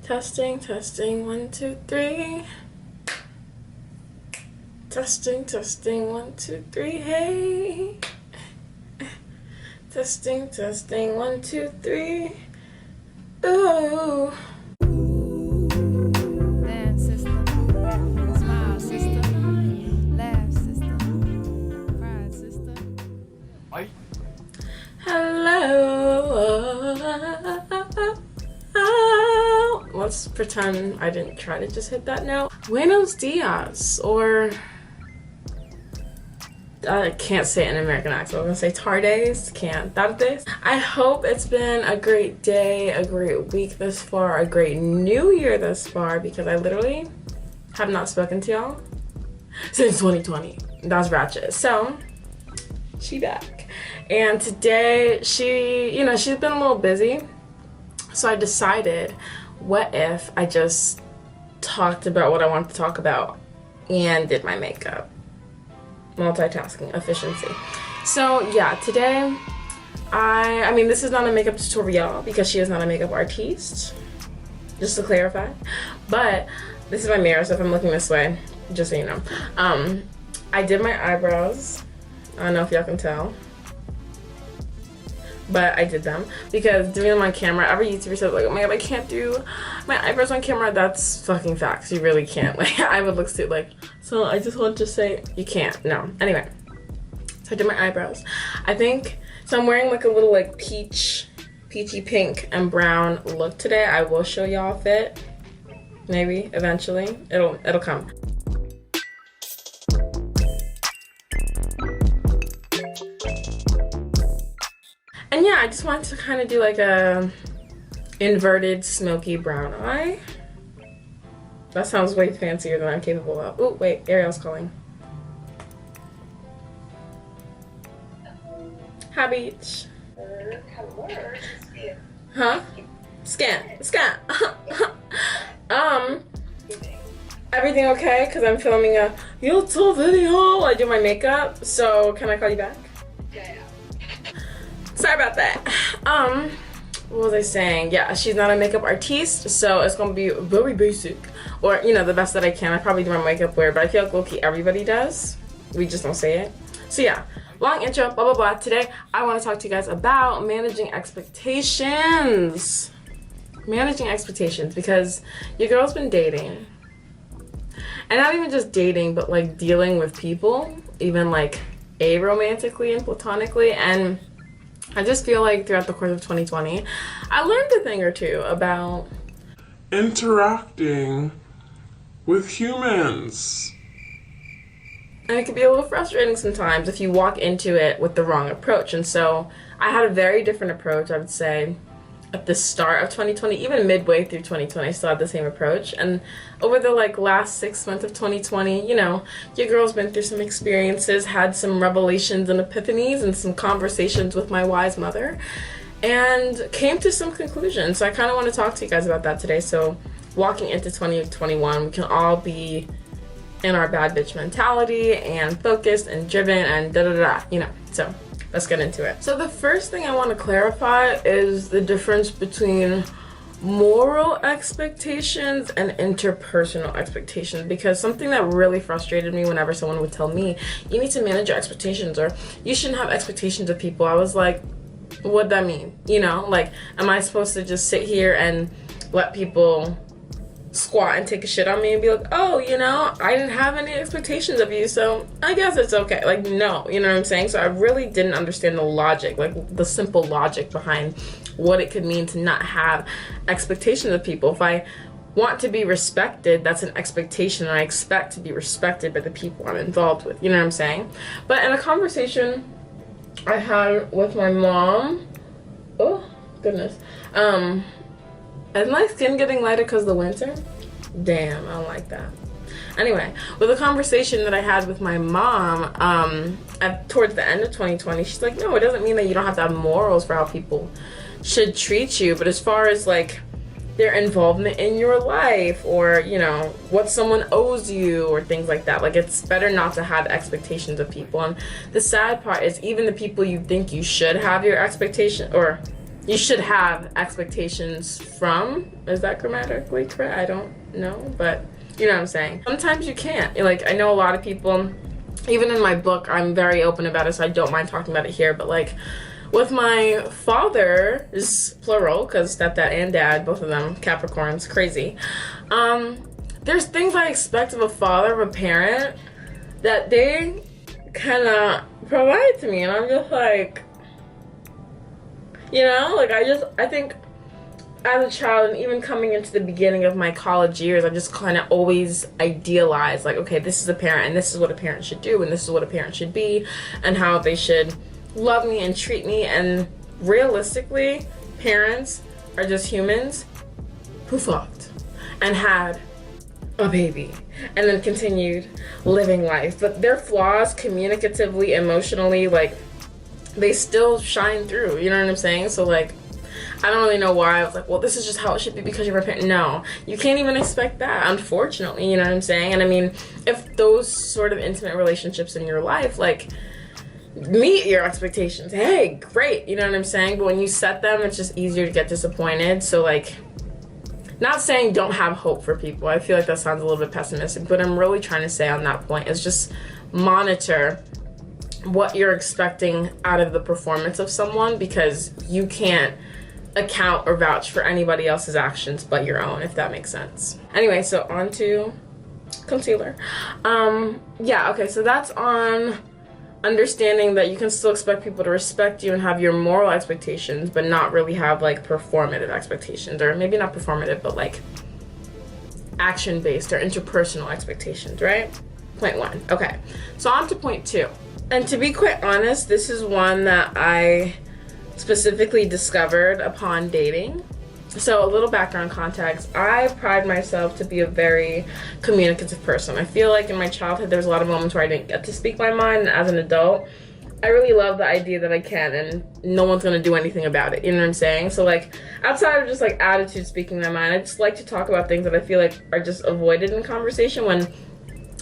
Testing, testing, 1, 2, 3. Testing, testing, 1, 2, 3, hey. Testing, testing, 1, 2, 3. Ooh. Dance, sister. Smile, sister. Laugh, sister. Cry, sister. Bye. Hello. Let's pretend I didn't try to just hit that note. Buenos dias, or I can't say it in American accent. I'm gonna say tardes, can't. Tardes. I hope it's been a great day, a great week thus far, a great new year thus far, because I literally have not spoken to y'all since 2020. That's ratchet. So, she back. And today, she's been a little busy. So I decided, what if I just talked about what I wanted to talk about and did my makeup? Multitasking, efficiency. So yeah, today, I mean, this is not a makeup tutorial because she is not a makeup artiste, just to clarify. But this is my mirror, so if I'm looking this way, just so you know. I did my eyebrows. I don't know if y'all can tell, but I did them because doing them on camera, every YouTuber says like, oh my god, I can't do my eyebrows on camera. That's fucking facts. You really can't. Like, I would look stupid. Like, so I just want to say you can't. No. Anyway, so I did my eyebrows. I think so. I'm wearing like a little like peachy pink and brown look today. I will show y'all fit. Maybe eventually it'll come. And yeah, I just wanted to kind of do like a inverted smoky brown eye. That sounds way fancier than I'm capable of. Oh wait, Ariel's calling. Hi, Beach. Huh? Scan. Everything okay? Cause I'm filming a YouTube video. I do my makeup. So can I call you back? Yeah. Sorry about that. What was I saying? Yeah, she's not a makeup artiste, so it's gonna be very basic, or you know, the best that I can. I probably do my makeup weird, but I feel like low-key everybody does. We just don't say it. So yeah, long intro, blah blah blah. Today I want to talk to you guys about managing expectations. Managing expectations, because your girl's been dating, and not even just dating, but like dealing with people, even like aromantically and platonically, and I just feel like throughout the course of 2020, I learned a thing or two about interacting with humans. And it can be a little frustrating sometimes if you walk into it with the wrong approach. And so I had a very different approach, I would say, at the start of 2020, even midway through 2020, I still had the same approach. And over the like last 6 months of 2020, you know, your girl's been through some experiences, had some revelations and epiphanies and some conversations with my wise mother, and came to some conclusions. So I kind of want to talk to you guys about that today. So walking into 2021, we can all be in our bad bitch mentality and focused and driven and da-da-da, you know, so let's get into it. So the first thing I want to clarify is the difference between moral expectations and interpersonal expectations, because something that really frustrated me whenever someone would tell me, you need to manage your expectations, or you shouldn't have expectations of people. I was like, what'd that mean? You know, like, am I supposed to just sit here and let people squat and take a shit on me and be like, oh, you know, I didn't have any expectations of you, so I guess it's okay? Like, no, you know what I'm saying? So I really didn't understand the logic, like the simple logic behind what it could mean to not have expectations of people. If I want to be respected, that's an expectation, and I expect to be respected by the people I'm involved with, you know what I'm saying? But in a conversation I had with my mom, oh goodness, is my skin getting lighter because of the winter? Damn, I don't like that. Anyway, with a conversation that I had with my mom towards the end of 2020, she's like, no, it doesn't mean that you don't have to have morals for how people should treat you, but as far as like their involvement in your life, or you know, what someone owes you or things like that, like it's better not to have expectations of people. And the sad part is, even the people you think you should have your expectation, or you should have expectations from. Is that grammatically correct? I don't know, but you know what I'm saying. Sometimes you can't. Like, I know a lot of people, even in my book, I'm very open about it, so I don't mind talking about it here, but like, with my father, is plural, because stepdad and dad, both of them, Capricorns, crazy. There's things I expect of a father, of a parent, that they kind of provide to me, and I'm just like, you know, like I think as a child, and even coming into the beginning of my college years, I just kind of always idealized, like, okay, this is a parent, and this is what a parent should do, and this is what a parent should be, and how they should love me and treat me. And realistically, parents are just humans who fucked and had a baby and then continued living life, but their flaws communicatively, emotionally, like, they still shine through, you know what I'm saying? So like, I don't really know why I was like, well, this is just how it should be because you're a parent. No, you can't even expect that, unfortunately, you know what I'm saying? And I mean, if those sort of intimate relationships in your life, like, meet your expectations, hey, great, you know what I'm saying? But when you set them, it's just easier to get disappointed. So like, not saying don't have hope for people. I feel like that sounds a little bit pessimistic, but I'm really trying to say on that point is just monitor what you're expecting out of the performance of someone, because you can't account or vouch for anybody else's actions but your own, if that makes sense. Anyway, so on to concealer. Yeah, okay, so that's on understanding that you can still expect people to respect you and have your moral expectations, but not really have like performative expectations, or maybe not performative, but like action-based or interpersonal expectations, right? Point one. Okay, so on to point two. And to be quite honest, this is one that I specifically discovered upon dating. So a little background context, I pride myself to be a very communicative person. I feel like in my childhood, there was a lot of moments where I didn't get to speak my mind, and as an adult, I really love the idea that I can, and no one's gonna do anything about it, you know what I'm saying? So like, outside of just like attitude speaking my mind, I just like to talk about things that I feel like are just avoided in conversation, when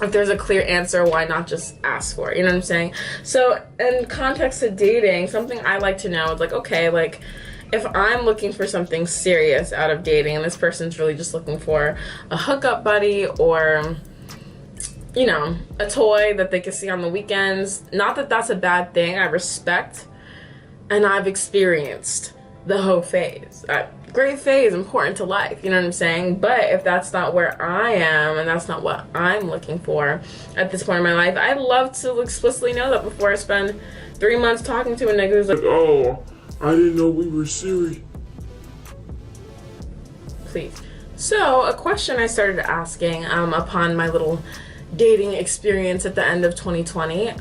if there's a clear answer, why not just ask for it, you know what I'm saying? So in context to dating, something I like to know is like, okay, like, if I'm looking for something serious out of dating and this person's really just looking for a hookup buddy, or, you know, a toy that they can see on the weekends, not that that's a bad thing, I respect, and I've experienced the whole phase. Great phase, important to life, you know what I'm saying? But if that's not where I am and that's not what I'm looking for at this point in my life, I'd love to explicitly know that before I spend 3 months talking to a nigga who's like, oh, I didn't know we were serious. Please. So a question I started asking upon my little dating experience at the end of 2020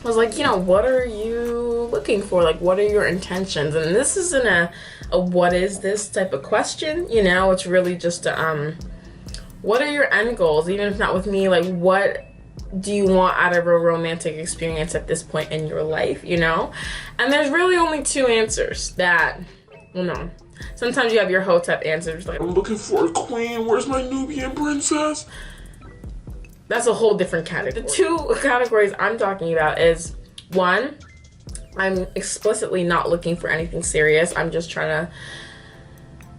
was like, you know, what are you looking for? Like, what are your intentions? And this isn't a what is this type of question, you know? It's really just what are your end goals? Even if not with me, like, what do you want out of a romantic experience at this point in your life, you know? And there's really only two answers that, well, no. Sometimes you have your Hotep answers, like, I'm looking for a queen, where's my Nubian princess? That's a whole different category. The two categories I'm talking about is, one, I'm explicitly not looking for anything serious. I'm just trying to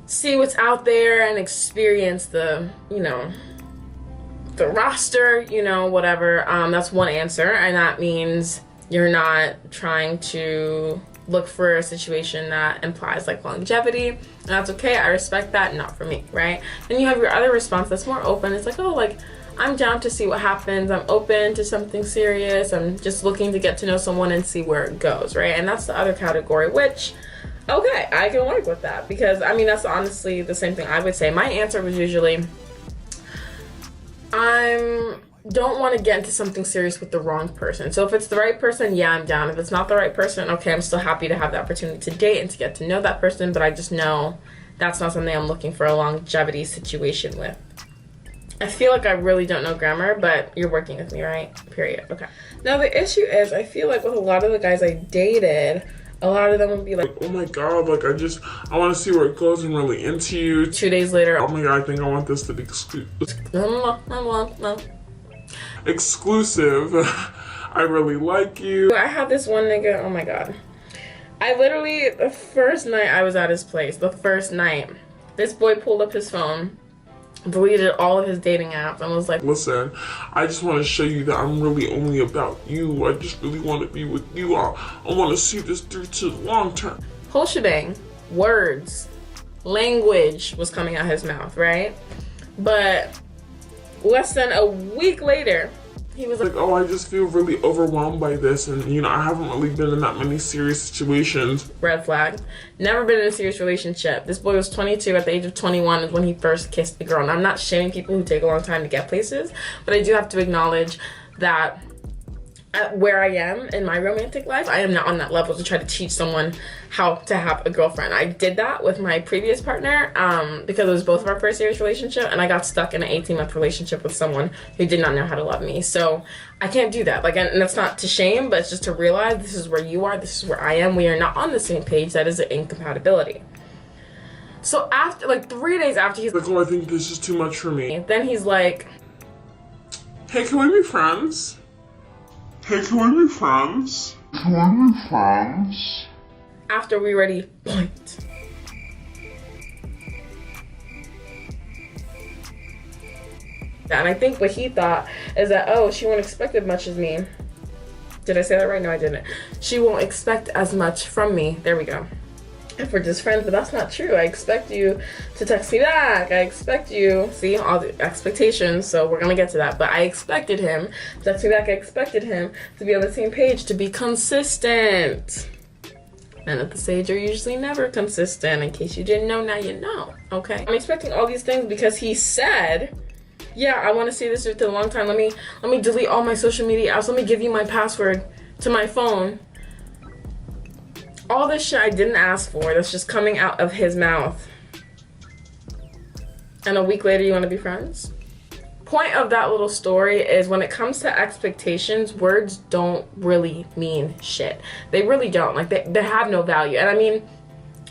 see what's out there and experience the, you know, the roster, you know, whatever. That's one answer, and that means you're not trying to look for a situation that implies like longevity, and that's okay. I respect that. Not for me, right? Then you have your other response that's more open. It's like, oh, like, I'm down to see what happens. I'm open to something serious. I'm just looking to get to know someone and see where it goes, right? And that's the other category, which, okay, I can work with that, because I mean, that's honestly the same thing I would say. My answer was usually, don't want to get into something serious with the wrong person. So if it's the right person, yeah, I'm down. If it's not the right person, okay, I'm still happy to have the opportunity to date and to get to know that person, but I just know that's not something I'm looking for a longevity situation with. I feel like I really don't know grammar, but you're working with me, right? Period. Okay. Now the issue is, I feel like with a lot of the guys I dated, a lot of them would be like, oh my god, like, I want to see where it goes and really into you. 2 days later, Oh my god, I think I want this to be exclusive. I really like you. I had this one nigga, oh my god. I literally, the first night I was at his place, the first night, this boy pulled up his phone, deleted all of his dating apps, and was like, listen, I just want to show you that I'm really only about you. I just really want to be with you. I want to see this through to the long term. whole shebang, words, language was coming out his mouth, right? But less than a week later, he was like, oh, I just feel really overwhelmed by this, and you know, I haven't really been in that many serious situations. red flag. Never been in a serious relationship. This boy was 22. At the age of 21 is when he first kissed the girl. And I'm not shaming people who take a long time to get places, but I do have to acknowledge that at where I am in my romantic life, I am not on that level to try to teach someone how to have a girlfriend. I did that with my previous partner because it was both of our first serious relationship, and I got stuck in an 18-month relationship with someone who did not know how to love me. So I can't do that. Like, and that's not to shame, but it's just to realize this is where you are, this is where I am. We are not on the same page. That is an incompatibility. So after, like 3 days after, he's like, oh, I think this is too much for me. Then he's like, hey, can we be friends? Hey, can we be friends? Can we be friends? After we already blinked. And I think what he thought is that, oh, she won't expect as much as me. Did I say that right? No, I didn't. She won't expect as much from me. There we go. If we're just friends, but that's not true. I expect you to text me back. I expect you, see, all the expectations, so we're gonna get to that. But I expected him to text me back. I expected him to be on the same page, to be consistent. Men at this age are usually never consistent. In case you didn't know, now you know, okay? I'm expecting all these things because he said, yeah, I wanna see this for a long time. Let me delete all my social media apps. Let me give you my password to my phone. All this shit I didn't ask for, that's just coming out of his mouth. And a week later, you want to be friends? Point of that little story is when it comes to expectations, words don't really mean shit. They really don't. Like, they have no value. And I mean,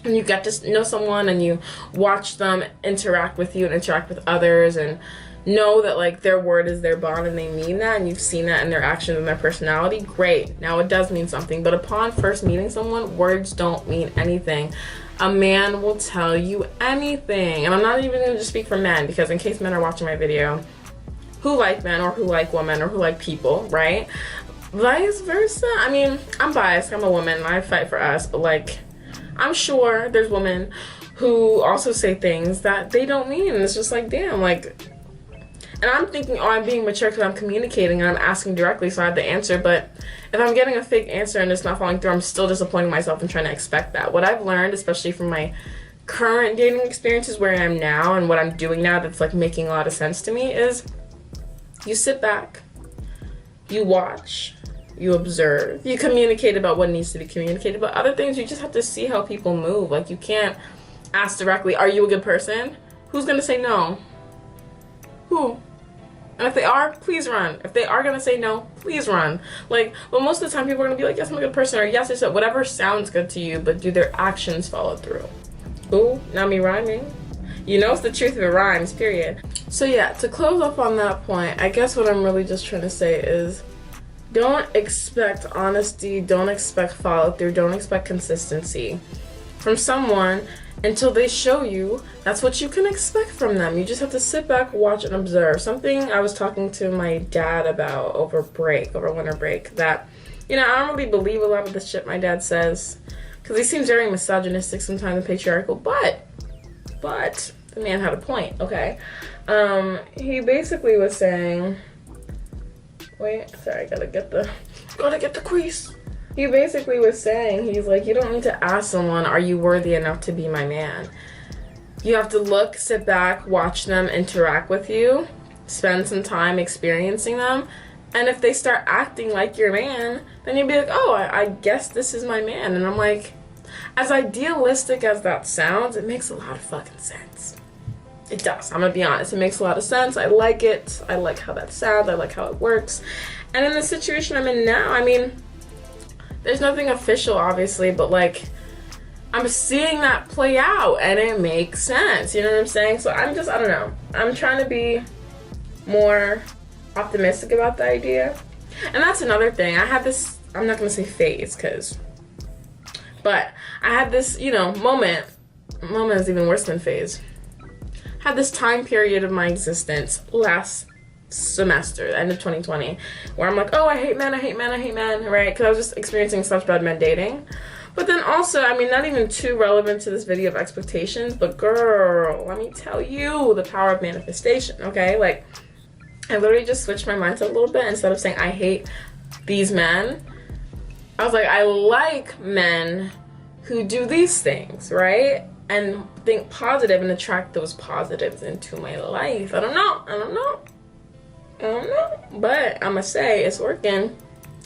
when you get to know someone and you watch them interact with you and interact with others and know that like their word is their bond and they mean that, and you've seen that in their actions and their personality, great. Now it does mean something, but upon first meeting someone, words don't mean anything. A man will tell you anything. And I'm not even going to just speak for men, because in case men are watching my video who like men or who like women or who like people, right? Vice versa. I mean, I'm biased, I'm a woman and I fight for us, but like, I'm sure there's women who also say things that they don't mean, and it's just like, damn, like. And I'm thinking, oh, I'm being mature because I'm communicating and I'm asking directly, so I have the answer. But if I'm getting a fake answer and it's not following through, I'm still disappointing myself and trying to expect that. What I've learned, especially from my current dating experiences where I am now and what I'm doing now that's like making a lot of sense to me, is you sit back, you watch, you observe, you communicate about what needs to be communicated. But other things, you just have to see how people move. Like, you can't ask directly, are you a good person? Who's going to say no? Who? And if they are, please run. If they are gonna say no, please run. Like, but most of the time people are gonna be like, yes, I'm a good person, or yes, it's whatever sounds good to you, but do their actions follow through? Ooh, not me rhyming. You know it's the truth if it rhymes, period. So yeah, to close up on that point, I guess what I'm really just trying to say is, don't expect honesty, don't expect follow through, don't expect consistency from someone until they show you that's what you can expect from them. You just have to sit back, watch, and observe. Something I was talking to my dad about over winter break, that, you know, I don't really believe a lot of the shit my dad says, because he seems very misogynistic sometimes and patriarchal, but the man had a point, okay? He basically was saying, wait, sorry, gotta get the crease. He basically was saying, he's like, you don't need to ask someone, are you worthy enough to be my man? You have to look, sit back, watch them interact with you, spend some time experiencing them, and if they start acting like your man, then you'll be like, oh, I guess this is my man. And I'm like, as idealistic as that sounds, it makes a lot of fucking sense. It does, I'm gonna be honest, it makes a lot of sense. I like it, I like how that sounds, I like how it works. And in the situation I'm in now, I mean, there's nothing official, obviously, but like, I'm seeing that play out and it makes sense. You know what I'm saying? So I don't know. I'm trying to be more optimistic about the idea. And that's another thing. I have this, I'm not going to say phase, because But I had this, you know, moment is even worse than phase. Had this time period of my existence last semester, the end of 2020, where I'm like, oh, I hate men, right? Because I was just experiencing such bad men dating. But then also, I mean, not even too relevant to this video of expectations, but girl, let me tell you the power of manifestation, okay? Like, I literally just switched my mindset a little bit. Instead of saying I hate these men, I was like, I like men who do these things, right? And think positive and attract those positives into my life. I don't know. But I'ma say it's working.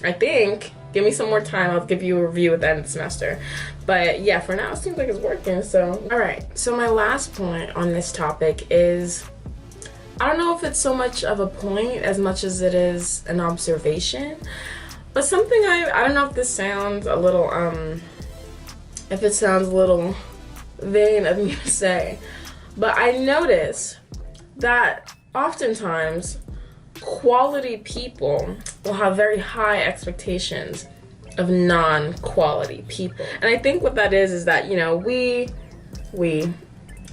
I think. Give me some more time. I'll give you a review at the end of the semester. But yeah, for now it seems like it's working. So, alright. So my last point on this topic is, I don't know if it's so much of a point as much as it is an observation. But something I don't know if this sounds a little, if it sounds a little vain of me to say, but I notice that oftentimes quality people will have very high expectations of non-quality people. And I think what that is that, you know, we, and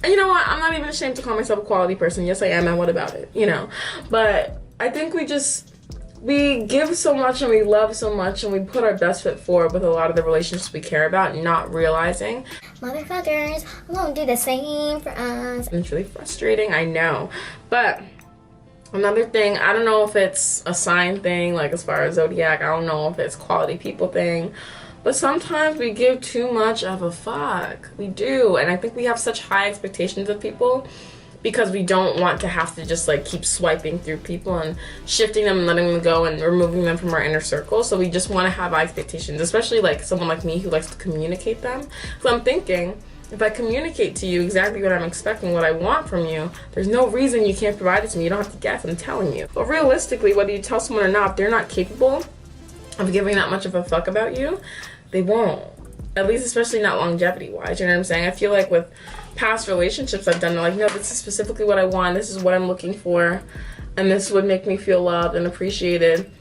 you know what, I'm not even ashamed to call myself a quality person. Yes, I am, and what about it, you know? But I think we give so much and we love so much and we put our best foot forward with a lot of the relationships we care about, not realizing motherfuckers won't do the same for us. And it's really frustrating, I know. But another thing, I don't know if it's a sign thing, like as far as zodiac, I don't know if it's quality people thing, but sometimes we give too much of a fuck. We do. And I think we have such high expectations of people because we don't want to have to just like keep swiping through people and shifting them and letting them go and removing them from our inner circle. So we just want to have high expectations, especially like someone like me who likes to communicate them. So I'm thinking, if I communicate to you exactly what I'm expecting, what I want from you, there's no reason you can't provide it to me. You don't have to guess, I'm telling you. But realistically, whether you tell someone or not, if they're not capable of giving that much of a fuck about you, they won't. At least especially not longevity-wise, you know what I'm saying? I feel like with past relationships I've done, they're like, no, this is specifically what I want, this is what I'm looking for, and this would make me feel loved and appreciated.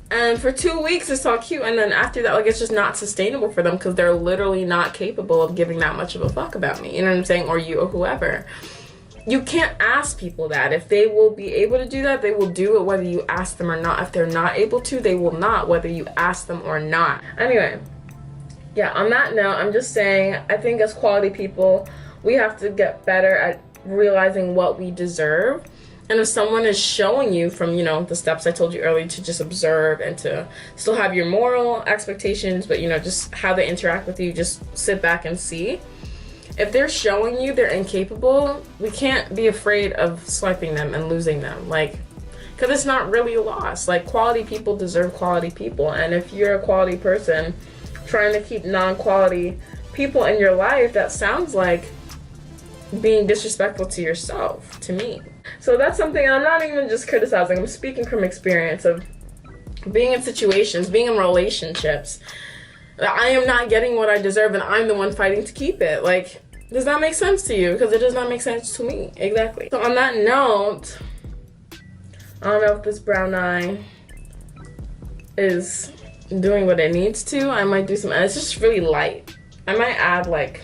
And for 2 weeks it's all cute, and then after that, like, it's just not sustainable for them because they're literally not capable of giving that much of a fuck about me, you know what I'm saying? Or you, or whoever. You can't ask people that. If they will be able to do that, they will do it whether you ask them or not. If they're not able to, they will not, whether you ask them or not. Anyway, yeah, on that note, I'm just saying, I think as quality people, we have to get better at realizing what we deserve. And if someone is showing you from, you know, the steps I told you earlier to just observe and to still have your moral expectations, but, you know, just how they interact with you, just sit back and see. If they're showing you they're incapable, we can't be afraid of swiping them and losing them. Like, because it's not really a loss. Like, quality people deserve quality people. And if you're a quality person trying to keep non-quality people in your life, that sounds like being disrespectful to yourself, to me. So that's something, I'm not even just criticizing, I'm speaking from experience of being in situations, being in relationships, I am not getting what I deserve and I'm the one fighting to keep it. Like, does that make sense to you? Because it does not make sense to me. Exactly. So on that note, I don't know if this brown eye is doing what it needs to. I might do some, it's just really light. I might add like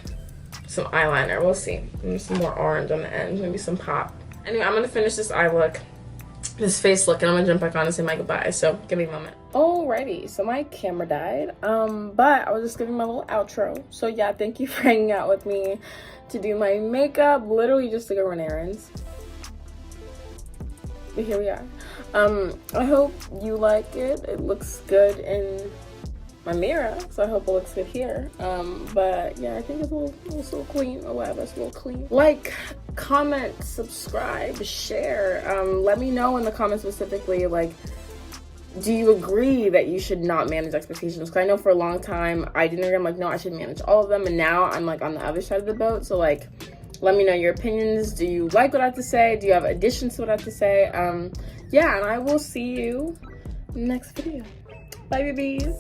some eyeliner, we'll see. Maybe some more orange on the end, maybe some pop. Anyway, I'm gonna finish this eye look, this face look, and I'm gonna jump back on and say my goodbye, so give me a moment. Alrighty, so my camera died, but I was just giving my little outro. So yeah, thank you for hanging out with me to do my makeup, literally just to go run errands. But here we are. I hope you like it. It looks good in my mirror, so I hope it looks good here. But yeah, I think it's a little clean, or whatever, it's a little clean. Like, comment, subscribe, share. Let me know in the comments specifically, like, do you agree that you should not manage expectations? Because I know for a long time I didn't agree. I'm like, no, I should manage all of them, and now I'm like on the other side of the boat. So like, let me know your opinions. Do you like what I have to say? Do you have additions to what I have to say? Yeah, and I will see you in the next video. Bye, babies.